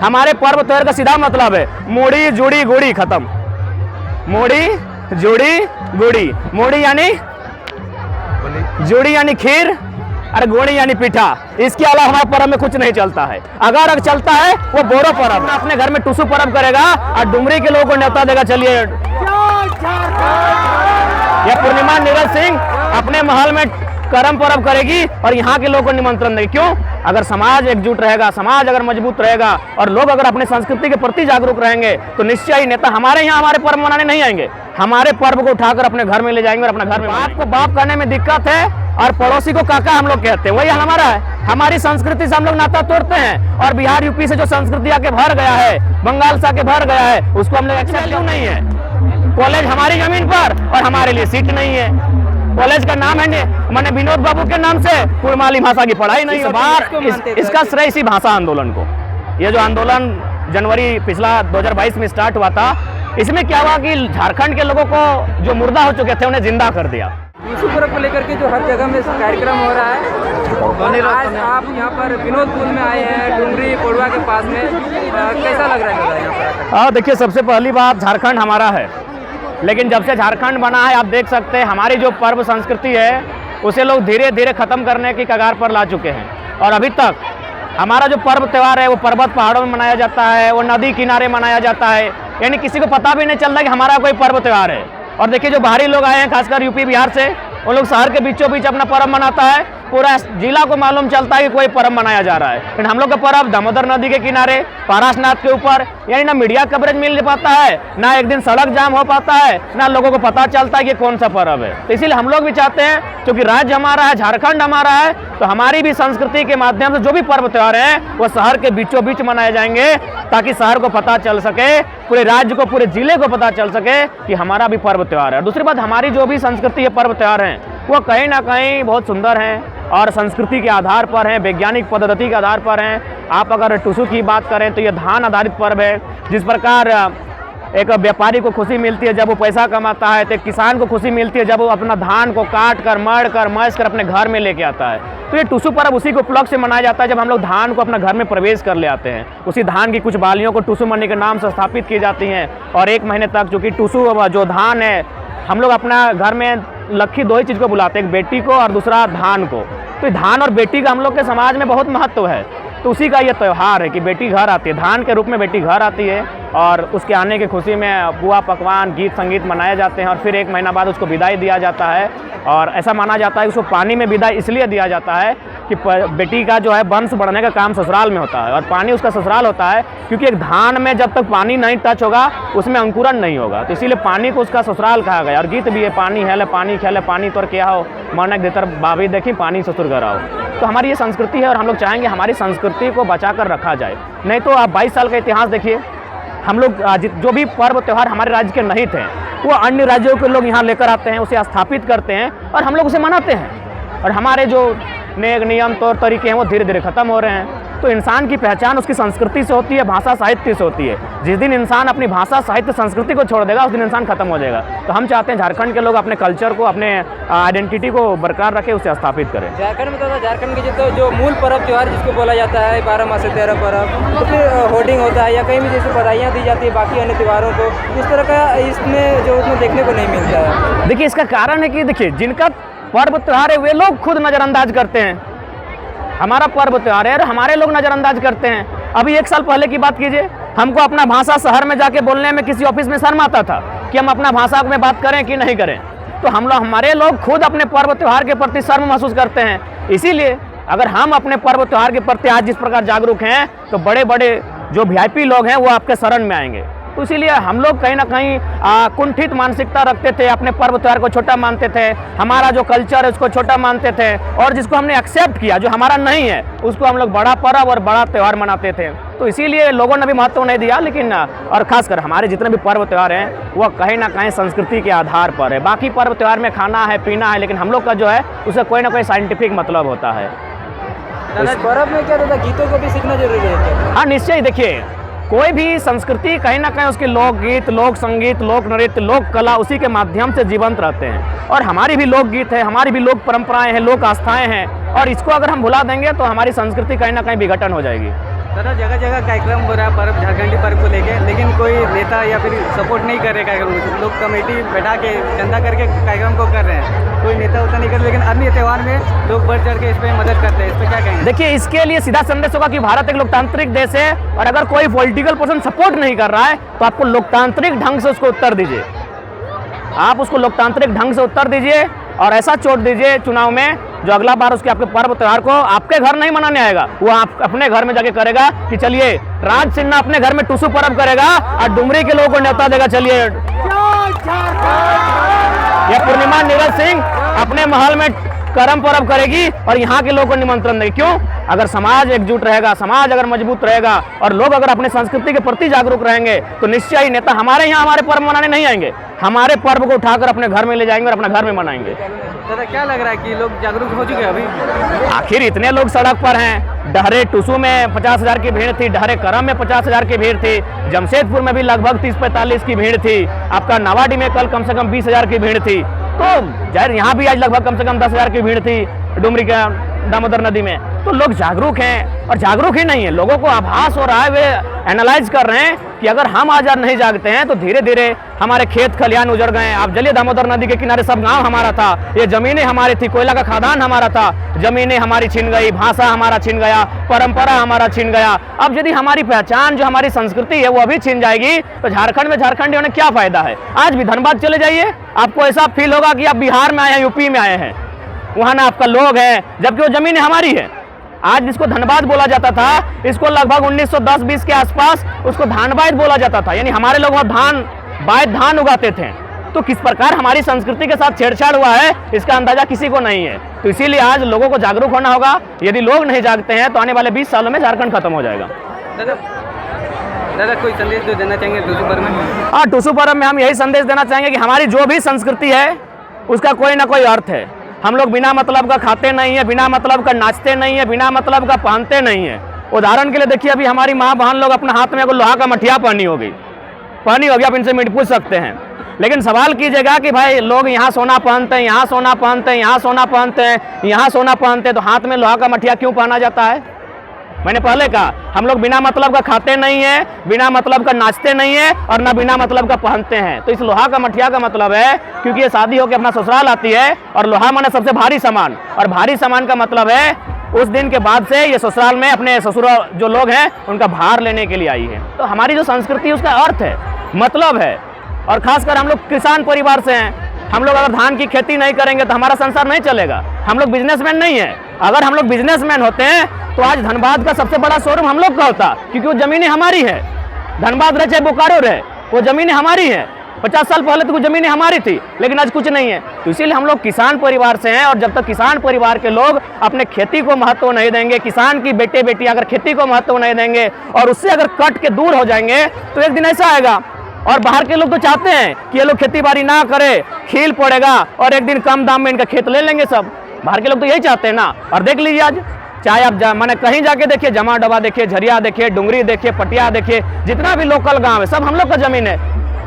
हमारे पर्व त्योहार का सीधा मतलब है मूड़ी जुड़ी गुड़ी खत्म। मूड़ी जुड़ी गुड़ी, मूड़ी यानी जुड़ी यानी खीर और गुड़ी यानी पीठा। इसके अलावा हमारे पर्व में कुछ नहीं चलता है। अगर चलता है वो बोरो पर्व, अपने घर में टुसू पर्व करेगा और डुमरी के लोगों को न्योता देगा। चलिए, यह पूर्णिमा नीरज सिंह अपने महल में करम पर्व करेगी और यहाँ के लोगों को निमंत्रण देगी। क्यों? अगर समाज एकजुट रहेगा, समाज अगर मजबूत रहेगा और लोग अगर अपने संस्कृति के प्रति जागरूक रहेंगे तो निश्चय ही नेता हमारे यहाँ हमारे पर्व मनाने नहीं आएंगे, हमारे पर्व को उठाकर अपने घर में ले जाएंगे और अपने घर में। बाप को बाप कहने में दिक्कत है और पड़ोसी को काका हम लोग कहते हैं, वही हमारा है। हमारी संस्कृति से हम लोग नाता तोड़ते हैं और बिहार यूपी से जो संस्कृति आके भर गया है, बंगाल से आके भर गया है, उसको हम लोग एक्सेप्ट क्यों नहीं है। कॉलेज हमारी जमीन पर और हमारे लिए सीट नहीं है। कॉलेज का नाम है मैंने विनोद बाबू के नाम से कुड़माली भाषा की पढ़ाई नहीं है। इसका श्रेय इसी भाषा आंदोलन को। ये जो आंदोलन जनवरी पिछला 2022 में स्टार्ट हुआ था, इसमें क्या हुआ कि झारखंड के लोगों को जो मुर्दा हो चुके थे उन्हें जिंदा कर दिया। टुसू पर्व को लेकर के जो हर जगह में कार्यक्रम हो रहा है, आज आप यहाँ पर विनोदपुर में आए हैं, डुमरी कोड़वा के पास में, कैसा लग रहा है यहाँ पर? हाँ देखिए, सबसे पहली बात झारखंड हमारा है, लेकिन जब से झारखंड बना है आप देख सकते हैं हमारी जो पर्व संस्कृति है उसे लोग धीरे धीरे खत्म करने की कगार पर ला चुके हैं। और अभी तक हमारा जो पर्व त्यौहार है वो पर्वत पहाड़ों में मनाया जाता है, वो नदी किनारे मनाया जाता है, यानी किसी को पता भी नहीं चलता कि हमारा कोई पर्व त्यौहार है। और देखिए जो बाहरी लोग आए हैं खासकर यूपी बिहार से, वो लोग शहर के बीचों बीच अपना पर्व मनाता है, पूरा जिला को मालूम चलता है कि कोई पर्व मनाया जा रहा है। लेकिन हम लोग का पर्व दामोदर नदी के किनारे पारासनाथ के ऊपर, यानी ना मीडिया कवरेज मिल पाता है, ना एक दिन सड़क जाम हो पाता है, ना लोगों को पता चलता है कि कौन सा पर्व है। तो इसीलिए हम लोग भी चाहते हैं, क्योंकि राज्य हमारा है, झारखंड हमारा है, तो हमारी भी संस्कृति के माध्यम से जो भी पर्व त्यौहार हैं वो शहर के बीचों बीच मनाए जाएंगे, ताकि शहर को पता चल सके, पूरे राज्य को, पूरे जिले को पता चल सके कि हमारा भी पर्व त्यौहार है। दूसरी बात, हमारी जो भी संस्कृति है, पर्व त्यौहार हैं, वो कहीं ना कहीं बहुत सुंदर हैं और संस्कृति के आधार पर हैं, वैज्ञानिक पद्धति के आधार पर हैं। आप अगर टुसू की बात करें तो ये धान आधारित पर्व है। जिस प्रकार एक व्यापारी को खुशी मिलती है जब वो पैसा कमाता है, तो एक किसान को खुशी मिलती है जब वो अपना धान को काट कर, मढ़ कर, मैस कर अपने घर में लेके आता है। तो ये टुसू पर्व उसी को उपलक्ष्य से मनाया जाता है जब हम लोग धान को अपना घर में प्रवेश कर ले आते हैं। उसी धान की कुछ बालियों को टुसू मनी के नाम से स्थापित की जाती हैं और 1 महीने तक, चूँकि टुसू जो धान है, हम लोग अपना घर में लक्ष्मी दो ही चीज़ को बुलाते हैं, एक बेटी को और दूसरा धान को। तो धान और बेटी का हम लोग के समाज में बहुत महत्व है। तो उसी का ये त्यौहार है कि बेटी घर आती है, धान के रूप में बेटी घर आती है और उसके आने की खुशी में पुआ पकवान, गीत संगीत मनाए जाते हैं और फिर 1 महीना बाद उसको विदाई दिया जाता है। और ऐसा माना जाता है कि उसको पानी में विदाई इसलिए दिया जाता है कि बेटी का जो है वंश बढ़ने का काम ससुराल में होता है और पानी उसका ससुराल होता है, क्योंकि एक धान में जब तक पानी नहीं टच होगा उसमें अंकुरन नहीं होगा। तो इसीलिए पानी को उसका ससुराल कहा गया। और गीत भी है, पानी है पानी खेले पानी तोर क्या हो, मानक देतर बाबी देखी पानी ससुर घर आओ। तो हमारी ये संस्कृति है और हम लोग चाहेंगे हमारी संस्कृति को बचा कर रखा जाए। नहीं तो आप 22 साल का इतिहास देखिए, हम लोग जो भी पर्व त्यौहार हमारे राज्य के नहीं थे वो अन्य राज्यों के लोग यहाँ लेकर आते हैं, उसे स्थापित करते हैं और हम लोग उसे मनाते हैं। और हमारे जो नेक नियम तौर तरीके हैं वो धीरे धीरे खत्म हो रहे हैं। तो इंसान की पहचान उसकी संस्कृति से होती है, भाषा साहित्य से होती है। जिस दिन इंसान अपनी भाषा साहित्य संस्कृति को छोड़ देगा उस दिन इंसान खत्म हो जाएगा। तो हम चाहते हैं झारखंड के लोग अपने कल्चर को, अपने आइडेंटिटी को बरकरार रखें, उसे स्थापित करें। झारखंड में तो झारखंड के जो मूल पर्व त्यौहार जिसको बोला जाता है 12 माह से 13 पर्व, तो फिर होर्डिंग होता है या कहीं भी जैसे बधाइयाँ दी जाती है बाकी अन्य त्योहारों को, इस तरह का इसमें जो उसमें देखने को नहीं मिलता है। देखिए इसका कारण है कि देखिए जिनका पर्व त्यौहार है वे लोग खुद नज़रअंदाज करते हैं। हमारा पर्व त्यौहार है और हमारे लोग नज़रअंदाज करते हैं। अभी 1 साल पहले की बात कीजिए, हमको अपना भाषा शहर में जाके बोलने में किसी ऑफिस में शर्म आता था कि हम अपना भाषा में बात करें कि नहीं करें। तो हमारे लोग खुद अपने पर्व त्यौहार के प्रति शर्म महसूस करते हैं। इसीलिए अगर हम अपने पर्व त्यौहार के प्रति आज जिस प्रकार जागरूक हैं तो बड़े बड़े जो VIP लोग हैं वो आपके शरण में आएंगे। तो इसीलिए हम लोग कहीं ना कहीं कुंठित मानसिकता रखते थे, अपने पर्व त्यौहार को छोटा मानते थे, हमारा जो कल्चर है उसको छोटा मानते थे और जिसको हमने एक्सेप्ट किया, जो हमारा नहीं है, उसको हम लोग बड़ा पर्व और बड़ा त्यौहार मनाते थे। तो इसीलिए लोगों ने भी महत्व नहीं दिया। लेकिन और खासकर हमारे जितने भी पर्व त्यौहार हैं वह कहीं ना कहीं संस्कृति के आधार पर है। बाकी पर्व त्यौहार में खाना है, पीना है, लेकिन हम लोग का जो है उसे कोई ना कोई साइंटिफिक मतलब होता है। पर्व में क्या होता है, गीतों को भी सीखना जरूरी है। हाँ निश्चय, देखिए कोई भी संस्कृति कहीं ना कहीं उसके लोकगीत, लोक संगीत, लोक नृत्य, लोक कला उसी के माध्यम से जीवंत रहते हैं। और हमारी भी लोकगीत है, हमारी भी लोक परंपराएं हैं, लोक आस्थाएं हैं, और इसको अगर हम भुला देंगे तो हमारी संस्कृति कहीं ना कहीं विघटन हो जाएगी। दादा जगह जगह कार्यक्रम हो रहा है पर्व, झारखंडी पर्व को लेके, लेकिन कोई नेता या फिर सपोर्ट नहीं कर रहे कार्यक्रम को। लोग कमेटी बैठा के चंदा करके कार्यक्रम को कर रहे हैं, कोई नेता उतना नहीं कर रहे, लेकिन अन्य त्यौहार में लोग बढ़ चढ़ के इस पर मदद करते हैं। इस पर क्या कहेंगे? देखिए, इसके लिए सीधा संदेश होगा कि भारत एक लोकतांत्रिक देश है, और अगर कोई पॉलिटिकल पर्सन सपोर्ट नहीं कर रहा है तो आपको लोकतांत्रिक ढंग से उसको उत्तर दीजिए। आप उसको लोकतांत्रिक ढंग से उत्तर दीजिए और ऐसा चोट दीजिए चुनाव में जो अगला बार उसके आपके पर्व त्योहार को आपके घर नहीं मनाने आएगा, वो आप अपने घर में जाके करेगा कि चलिए राज सिन्हा अपने घर में टुसू पर्व करेगा और डुमरी के लोगों को न्योता देगा, चलिए। या पूर्णिमा नीरज सिंह अपने महल में करम पर्व करेगी और यहाँ के लोगों को निमंत्रण देगी। क्यों? अगर समाज एकजुट रहेगा, समाज अगर मजबूत रहेगा और लोग अगर अपने संस्कृति के प्रति जागरूक रहेंगे तो निश्चय ही नेता हमारे यहाँ हमारे पर्व मनाने नहीं आएंगे, हमारे पर्व को उठाकर अपने घर में ले जाएंगे और अपने घर में मनाएंगे। दादा क्या लग रहा है कि लोग जागरूक हो चुके हैं अभी? आखिर इतने लोग सड़क पर हैं। डहरे टुसू में 50,000 की भीड़ थी, डहरे करम में 50,000 की भीड़ थी, जमशेदपुर में भी लगभग 30-45 की भीड़ थी, आपका नवाडी में कल कम से कम 20,000 की भीड़ थी। तो जाहिर यहाँ भी आज लगभग कम से कम 10,000 की भीड़ थी डुमरी का दामोदर नदी में। तो लोग जागरूक हैं, और जागरूक ही नहीं है, लोगों को आभास हो रहा है, वे एनालाइज कर रहे हैं कि अगर हम आज नहीं जागते हैं तो धीरे धीरे हमारे खेत खलियान उजड़ गए। आप चलिए, दामोदर नदी के किनारे सब गांव हमारा था, ये जमीनें हमारी थी, कोयला का खदान हमारा था, जमीनें हमारी छिन गई, भाषा हमारा छिन गया, परंपरा हमारा छिन गया। अब यदि हमारी पहचान जो हमारी संस्कृति है वो अभी छिन जाएगी तो झारखंड में झारखंडी होने क्या फायदा है? आज भी धनबाद चले जाइए, आपको ऐसा फील होगा कि आप बिहार में आए हैं, यूपी में आए हैं, वहाँ ना आपका लोग है, जबकि वो जमीनें हमारी है। आज जिसको धनबाद बोला जाता था, इसको लगभग 1910-20 के आसपास उसको धानबाद बोला जाता था, यानी हमारे लोग वहाँ धान उगाते थे। तो किस प्रकार हमारी संस्कृति के साथ छेड़छाड़ हुआ है इसका अंदाजा किसी को नहीं है। तो इसीलिए आज लोगों को जागरूक होना होगा। यदि लोग नहीं जागते हैं तो आने वाले 20 सालों में झारखंड खत्म हो जाएगा। दादा कोई संदेश जो देना चाहेंगे टुसू पर्व में? हाँ, टुसू पर्व में हम यही संदेश देना चाहेंगे कि हमारी जो भी संस्कृति है उसका कोई ना कोई अर्थ है। हम लोग बिना मतलब का खाते नहीं है, बिना मतलब का नाचते नहीं है, बिना मतलब का पहनते नहीं है। उदाहरण के लिए देखिए, अभी हमारी माँ बहन लोग अपने हाथ में एगो लोहा का मठिया पहनी होगी, आप इनसे मिट पूछ सकते हैं। लेकिन सवाल कीजिएगा कि भाई लोग यहाँ सोना पहनते हैं, यहाँ सोना पहनते हैं, यहाँ सोना पहनते हैं, यहाँ सोना पहनते हैं, तो हाथ में लोहा का मठिया क्यों पहना जाता है? मैंने पहले कहा, हम लोग बिना मतलब का खाते नहीं है, बिना मतलब का नाचते नहीं है और ना बिना मतलब का पहनते हैं। तो इस लोहा का मठिया का मतलब है, क्योंकि ये शादी होकर अपना ससुराल आती है और लोहा माने सबसे भारी सामान, और भारी सामान का मतलब है उस दिन के बाद से ये ससुराल में अपने ससुर जो लोग हैं उनका भार लेने के लिए आई है। तो हमारी जो संस्कृति उसका अर्थ है, मतलब है। और खासकर हम लोग किसान परिवार से हैं, हम लोग अगर धान की खेती नहीं करेंगे तो हमारा संसार नहीं चलेगा। हम लोग बिजनेसमैन नहीं है। अगर हम लोग बिजनेसमैन होते हैं तो आज धनबाद का सबसे बड़ा शोरूम हम लोग का होता, क्योंकि वो जमीनें हमारी है। धनबाद रहे चाहे बोकारो रहे, वो जमीनें हमारी हैं। 50 साल पहले तो कुछ जमीनें हमारी थी, लेकिन आज कुछ नहीं है। तो इसीलिए हम लोग किसान परिवार से हैं, और जब तक किसान परिवार के लोग अपने खेती को महत्व नहीं देंगे, किसान की बेटे बेटी अगर खेती को महत्व नहीं देंगे और उससे अगर कट के दूर हो जाएंगे तो एक दिन ऐसा आएगा। और बाहर के लोग तो चाहते हैं कि ये लोग खेती बाड़ी ना करे, खील पड़ेगा और एक दिन कम दाम में इनका खेत ले लेंगे सब। बाहर के लोग तो यही चाहते हैं ना। और देख लीजिए, आज चाहे आप मैंने कहीं जाके देखिए, जमा डबा देखिए, झरिया देखिए, डुंगरी देखिए, पटिया देखिए, जितना भी लोकल गांव है सब हम लोग का जमीन है।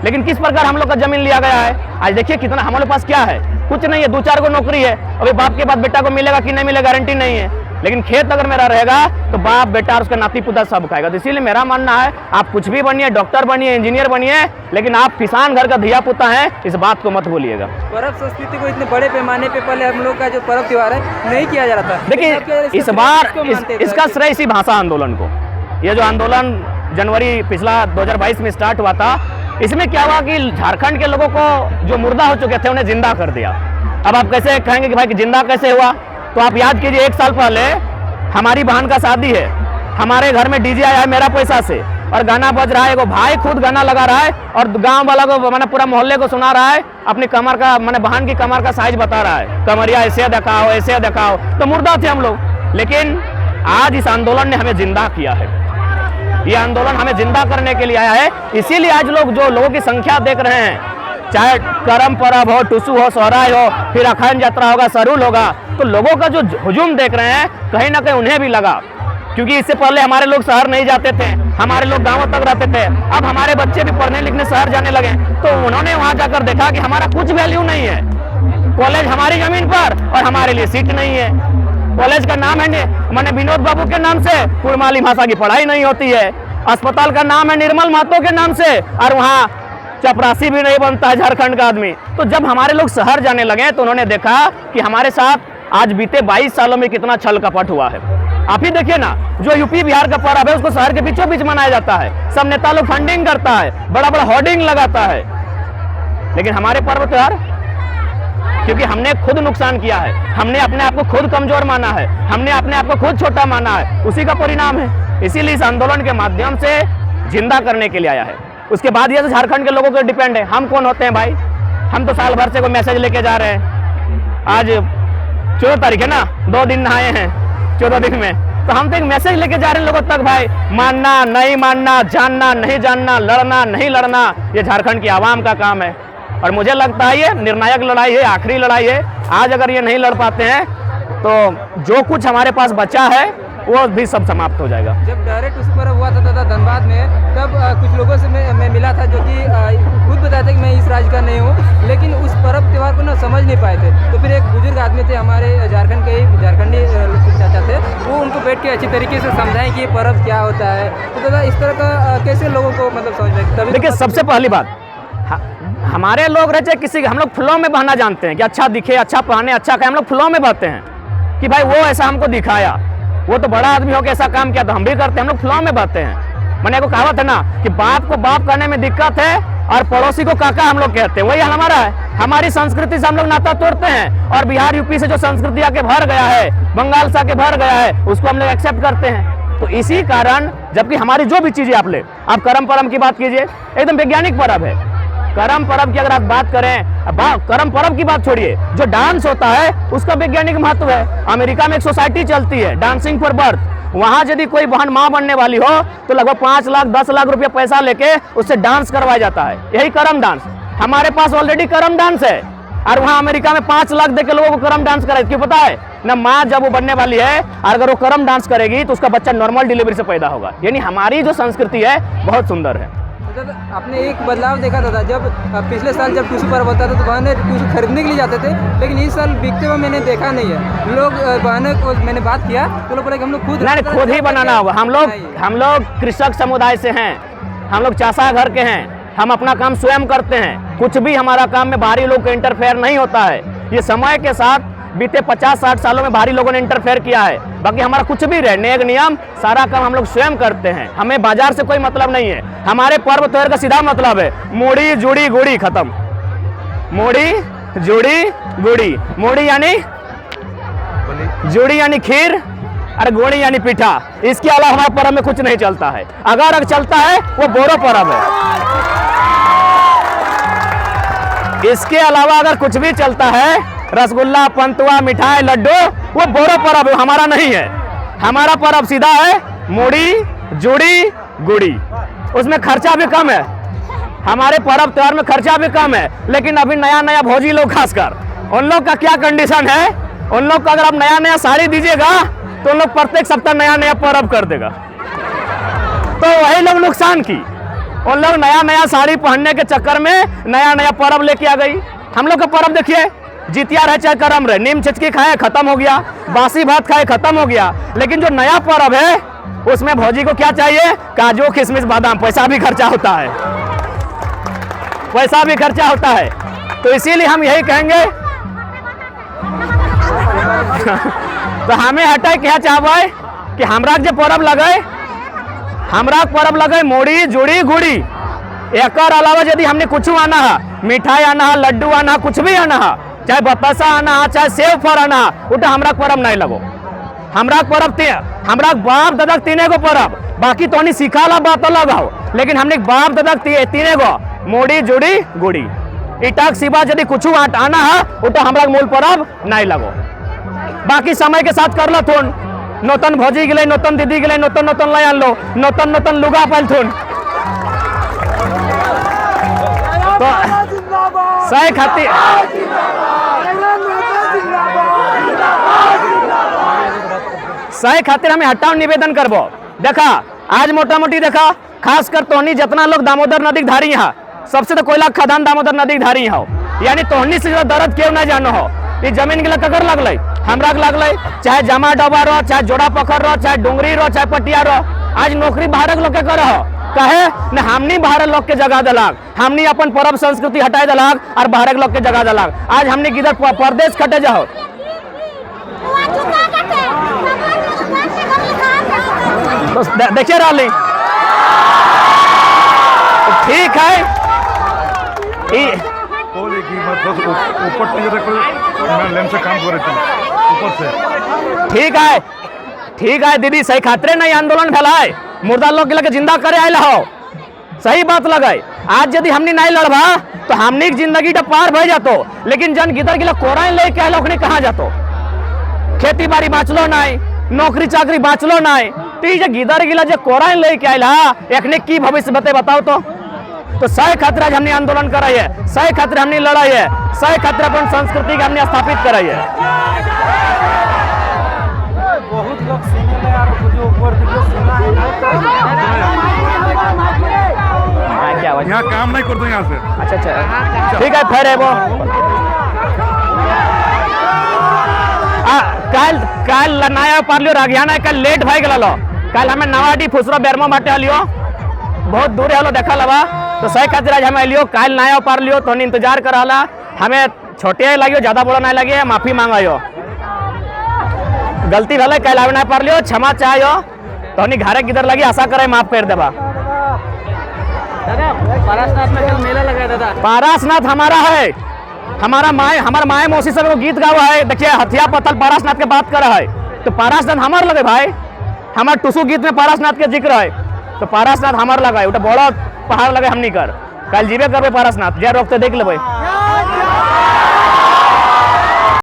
लेकिन किस प्रकार हम लोग का जमीन लिया गया है? आज देखिए कितना हमारे पास क्या है, कुछ नहीं है, 2-4 को नौकरी है। अभी बाप के बाद बेटा को मिलेगा कि नहीं मिलेगा गारंटी नहीं है। लेकिन खेत अगर मेरा रहेगा तो बाप बेटा और उसका नाती पुता सब खाएगा। तो इसीलिए मेरा मानना है, आप कुछ भी बनिए, डॉक्टर बनिए, इंजीनियर बनिए, लेकिन आप किसान घर का धिया पुता है, इस बात को मत भूलिएगा। पर्व संस्कृति को इतने बड़े पैमाने पे पहले हम लोग का जो पर्व त्योहार है नहीं किया जा रहा था। देखिए, इस बार इसका श्रेय इसी भाषा आंदोलन को, ये जो आंदोलन जनवरी पिछला 2022 में स्टार्ट हुआ था, इसमें क्या हुआ कि झारखंड के लोगों को जो मुर्दा हो चुके थे उन्हें जिंदा कर दिया। अब आप कैसे कहेंगे कि भाई जिंदा कैसे हुआ? तो आप याद कीजिए, 1 साल पहले हमारी बहन का शादी है, हमारे घर में डीजे आया है मेरा पैसा से और गाना बज रहा है, एगो भाई खुद गाना लगा रहा है और गांव वाला को मैंने पूरा मोहल्ले को सुना रहा है, अपनी कमर का मैंने बहन की कमर का साइज बता रहा है, कमरिया ऐसे दिखाओ ऐसे दिखाओ। तो मुर्दा थे हम लोग। लेकिन आज इस आंदोलन ने हमें जिंदा किया है, ये आंदोलन हमें जिंदा करने के लिए आया है। इसीलिए आज लोग जो लोगों की संख्या देख रहे हैं, चाहे करम पर्व हो, टुसू हो, सोहराय हो, फिर अखंड यात्रा होगा, सरूल होगा, तो लोगों का जो हुजूम देख रहे हैं कहीं ना कहीं उन्हें भी लगा। क्योंकि इससे पहले हमारे लोग शहर नहीं जाते थे, हमारे लोग गांवों तक रहते थे। अब हमारे बच्चे भी पढ़ने लिखने शहर जाने लगे, तो उन्होंने वहां जाकर देखा कि हमारा कुछ वैल्यू नहीं है, कॉलेज हमारी जमीन पर और हमारे लिए सीट नहीं है। कॉलेज का नाम है माने विनोद बाबू के नाम से कुड़माली भाषा की पढ़ाई नहीं होती है। अस्पताल का नाम है निर्मल महतो के नाम से और वहाँ चपरासी भी नहीं बनता है झारखंड का आदमी। तो जब हमारे लोग शहर जाने लगे तो उन्होंने देखा कि हमारे साथ आज बीते 22 सालों में कितना छल कपट हुआ है। आप ही देखिए ना, जो यूपी बिहार का पर्व है उसको शहर के बीचों बीच मनाया जाता है। सब नेता लोग फंडिंग करता है, बड़ा बड़ा होर्डिंग लगाता है, लेकिन हमारे पर्व त्योहार, क्योंकि हमने खुद नुकसान किया है, हमने अपने आप को खुद कमजोर माना है, हमने अपने आप को खुद छोटा माना है, उसी का परिणाम है। इसीलिए इस आंदोलन के माध्यम से जिंदा करने के लिए आया है। उसके बाद ये तो झारखंड के लोगों पर डिपेंड है। हम कौन होते हैं भाई? हम तो साल भर से कोई मैसेज लेके जा रहे हैं। आज 14 तारीख है ना, 2 दिन नहाए हैं 14 दिन में, तो हम तो एक मैसेज लेके जा रहे हैं लोगों तक भाई, मानना नहीं मानना, जानना नहीं जानना, लड़ना नहीं लड़ना, ये झारखंड की आवाम का काम है। और मुझे लगता है ये निर्णायक लड़ाई है, आखिरी लड़ाई है। आज अगर ये नहीं लड़ पाते हैं तो जो कुछ हमारे पास बचा है वो भी सब समाप्त हो जाएगा। जब डायरेक्ट उस पर्व हुआ था धनबाद में, तब कुछ लोगों से मैं मिला था जो कि खुद बताए थे कि मैं इस राज्य का नहीं हूँ, लेकिन उस पर्व त्यौहार को ना समझ नहीं पाए थे। तो फिर एक बुजुर्ग आदमी थे हमारे झारखंड के ही, झारखंडी चाचा थे, वो उनको बैठ के अच्छी तरीके से समझाएं कि ये पर्व क्या होता है। तो दादा इस तरह का कैसे लोगों को मतलब समझ में? देखिए, सबसे पहली बात, हमारे लोग रहते किसी, हम लोग फ्लो में बहना जानते हैं कि अच्छा दिखे, अच्छा पहने, अच्छा खाए, हम लोग फ्लो में बहते हैं कि भाई वो ऐसा हमको दिखाया, वो तो बड़ा आदमी हो के ऐसा काम किया तो हम भी करते हैं। हम लोग फ्लो में बहते हैं। मैंने को कहावत है ना कि बाप को बाप करने में दिक्कत है और पड़ोसी को काका हम लोग कहते हैं, वही हमारा है। हमारी संस्कृति से हम लोग नाता तोड़ते हैं और बिहार यूपी से जो संस्कृति आके भर गया है, बंगाल से आके भर गया है, उसको हम लोग एक्सेप्ट करते हैं। तो इसी कारण, जबकि हमारी जो भी चीजें आप ले, आप करम परम की बात कीजिए, एकदम वैज्ञानिक पर्व है। करम पर्व की अगर आप बात करें, करम पर्व की बात छोड़िए, जो डांस होता है उसका वैज्ञानिक महत्व है। अमेरिका में एक सोसाइटी चलती है डांसिंग फॉर बर्थ, वहां यदि कोई बहन मां बनने वाली हो तो लगभग 5 लाख 10 लाख रुपया पैसा लेके उससे डांस करवाया जाता है, यही करम डांस। हमारे पास ऑलरेडी करम डांस है और वहां अमेरिका में 5 लाख देके लोगों को करम डांस कराए। क्यों पता है ना? माँ जब वो बनने वाली है और अगर वो करम डांस करेगी तो उसका बच्चा नॉर्मल डिलीवरी से पैदा होगा। यानी हमारी जो संस्कृति है बहुत सुंदर है। आपने एक बदलाव देखा था जब पिछले साल जब टूसू पर्व होता था तो बहनें टूसू खरीदने के लिए जाते थे, लेकिन इस साल बिकते हुए मैंने देखा नहीं है। लोग बहनों को मैंने बात किया तो लोग बोले कि हम लोग खुद ही बनाना होगा। हम लोग कृषक समुदाय से हैं, हम लोग चासा घर के हैं, हम अपना काम स्वयं करते हैं। कुछ भी हमारा काम में बाहरी लोग का इंटरफेयर नहीं होता है। ये समय के साथ बीते 50-60 सालों में बाहरी लोगों ने इंटरफेयर किया है। बाकी हमारा कुछ भी रहे, नेक नियम सारा काम हम लोग स्वयं करते हैं। हमें बाजार से कोई मतलब नहीं है। हमारे पर्व त्योहार का सीधा मतलब है मूड़ी जुड़ी गुड़ी, खत्म। मूड़ी जुड़ी गुड़ी, मूड़ी यानी जुड़ी यानी खीर और गुड़ी यानी पीठा। इसके अलावा हमारे पर्व में कुछ नहीं चलता है। अगर चलता है वो बोरो पर्व है। इसके अलावा अगर कुछ भी चलता है, रसगुल्ला, पंतुआ, मिठाई, लड्डू, वो बोरो पर्व हमारा नहीं है। हमारा पर्व सीधा है मूड़ी जुड़ी गुड़ी। उसमें खर्चा भी कम है। हमारे पर्व त्योहार में खर्चा भी कम है। लेकिन अभी नया नया भौजी लोग, खासकर उन लोग का क्या कंडीशन है, उन लोग को अगर आप नया नया साड़ी दीजिएगा तो उन लोग प्रत्येक सप्ताह नया नया पर्व कर देगा। तो वही लोग नुकसान की। उन लोग नया नया साड़ी पहनने के चक्कर में नया नया पर्व लेके आ गई। हम लोग का पर्व देखिए, जितिया रहे चाहे करम रहे, नीम छिचकी खाए खत्म हो गया, बासी भात खाए खत्म हो गया। लेकिन जो नया पर्व है उसमें भौजी को क्या चाहिए? काजू, किशमिश, बादाम। पैसा भी खर्चा होता है, पैसा भी खर्चा होता है। तो इसीलिए हम यही कहेंगे तो हमें हटाए क्या चाहबे कि हमरा जो पर्व लगे, हमरा पर्व लगे मूड़ी जुड़ी गुड़ी। एक अलावा यदि हमने कुछ आना है, मिठाई आना है, लड्डू आना है, कुछ भी आना है, चाहे बतासा आना है, चाहे सेव फल आना है, उठा हमरा पर्व नहीं लगो। हमरा पर्व हमरा बाप दादा तीने गो पर्व, बाकी तो नहीं सिखाला बात अलग हो, लेकिन हमने बाप दादा तीने गो मूड़ी जुड़ी गुड़ी। इटाक सिवा यदि कुछ आना है उठा हमरा मूल पर्व नहीं लगो। बाकी समय के साथ कर लो थोन, नूतन भौजी गए, नूतन दीदी गए, नूतन नूतन लै आन लो, नूतन नूतन लुगा पाल थोन। तो सही खातिर सही खातिर हमें हटाओ निवेदन करबो। देखा आज मोटा मोटी देखा, खासकर तोहनी जितना लोग दामोदर नदी धारी है, सबसे तो कोयला खदान दामोदर नदी धारी हो, यानी तोहनी से जो दर्द क्यों ना जानो हो। ये जमीन के लिए ककर लगल, हमरा के लगल चाहे जमा डबा रहो, चाहे जोड़ा पखर रहो, चाहे डुंगरी रहो, चाहे पटिया रहो, आज नौकरी बाहर के लोग के कर कहे न हमनी बाहर लोग के जगह दिलाक, हमनी अपन परब संस्कृति हटाई दिलाक और बाहर के लोग के जगह दिलाक। आज हमनी किधर परदेश खटे जाओ। तो देखिए रही ठीक है ठीक है दीदी, सही खातरे नहीं आंदोलन फैलाए, मुर्दा लोग के लगे जिंदा करे आयल हो, सही बात लगे। आज यदि हमने नहीं लड़बा तो हमनी जिंदगी तो पार भय जातो, लेकिन जन गिदर गिला कोराइन लेके आयल ओखनी कहाँ जातो, खेती बाड़ी बाँचलो नहीं, नौकरी चाकरी बाँचलो नहीं, तो ये गिदर गिला जो कोराइन लेके आयल एखने की भविष्य बते बताओ तो सही खातिर आज हमने आंदोलन कराई है, सही खातिर हमने लड़ाई है, सही खातिर अपन संस्कृति के हमने स्थापित कराई है। बहुत लोग सुने ले यार, जो ऊपर वीडियो सुना है क्या आवाज यहाँ काम नहीं करते यहाँ से। अच्छा ठीक है फिर है वो कल नया पार्लियो रागियाना कल लेट भाई गलो, कल हमें नवाडी फुसरो बेरमो बाटे हलियो, बहुत दूर हलो देखा लबा, तो सही खातिर आज हमें लियो कल नया पार्लियो तो इंतजार कर रहा, हमें छोटे लगियो ज्यादा बड़ा नहीं लगे, माफी मांगायो, गलती भले कल आवे नहीं पार्लियो, क्षमा चाहियो तो घरे किधर लगी आशा करे माफ कर देबा। पारसनाथ में कल मेला लगा दादा। पारसनाथ हमारा है, हमारा माए मौसी सब गीत गावा है, देखिए हथिया पत्थर पारसनाथ के बात कर रहा है, तो पारसनाथ हमार लगे भाई, हमार टुसु गीत में पारसनाथ के जिक्र है, तो पारसनाथ हमार लगा है, बड़ा पहाड़ लगे हमनी कर, कल जीवे करबे पारसनाथ, जे रोकते देख लेबे।